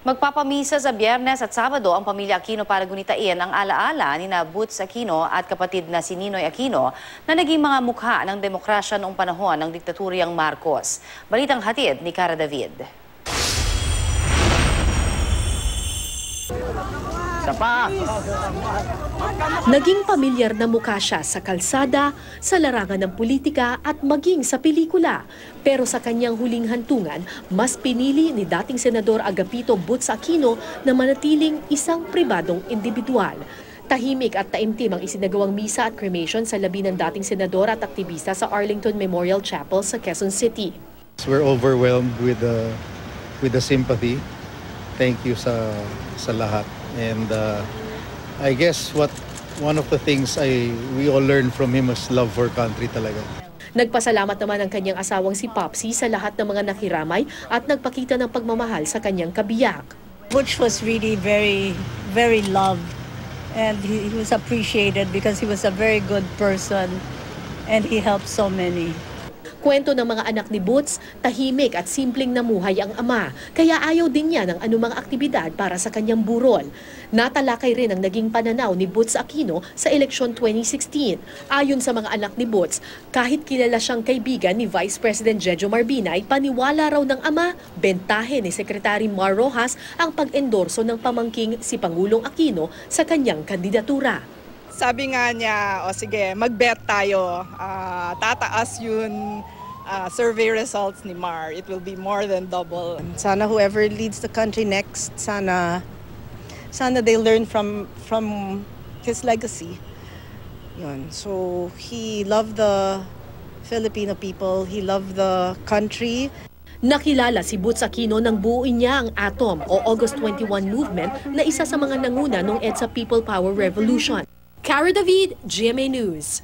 Magpapamisa sa Biyernes at Sabado ang pamilya Aquino para gunitain ang alaala ni Boots Aquino at kapatid na si Ninoy Aquino na naging mga mukha ng demokrasya noong panahon ng diktaturyang Marcos. Balitang hatid ni Cara David. Naging pamilyar na mukha siya sa kalsada, sa larangan ng politika at maging sa pelikula. Pero sa kanyang huling hantungan, mas pinili ni dating Senador Agapito Boots Aquino na manatiling isang pribadong individual. Tahimik at taimtim ang isinagawang misa at cremation sa labi ng dating senador at aktivista sa Arlington Memorial Chapel sa Quezon City. We're overwhelmed with the sympathy. Thank you sa lahat. And I guess one of the things we all learned from him is love for country talaga. Nagpasalamat naman ang kanyang asawang si Popsy sa lahat ng mga nakiramay at nagpakita ng pagmamahal sa kanyang kabiyak. Butch was really very, very loved, and he was appreciated because he was a very good person and he helped so many. Kwento ng mga anak ni Boots, tahimik at simpleng namuhay ang ama, kaya ayaw din niya ng anumang aktibidad para sa kanyang burol. Natalakay rin ang naging pananaw ni Boots Aquino sa eleksyon 2016. Ayon sa mga anak ni Boots, kahit kilala siyang kaibigan ni Vice President Jejo Marbinay, paniwala raw ng ama, bentahe ni Secretary Mar Rojas ang pag-endorso ng pamangking si Pangulong Aquino sa kanyang kandidatura. Sabi nga niya, o sige, mag-bet tayo, tataas yung survey results ni Mar. It will be more than double. Sana whoever leads the country next, sana they learn from his legacy. Yun. So he loved the Filipino people, he loved the country. Nakilala si Boots Aquino nang buuin niya ang ATOM o August 21 movement na isa sa mga nanguna nung EDSA People Power Revolution. Cara David, GMA News.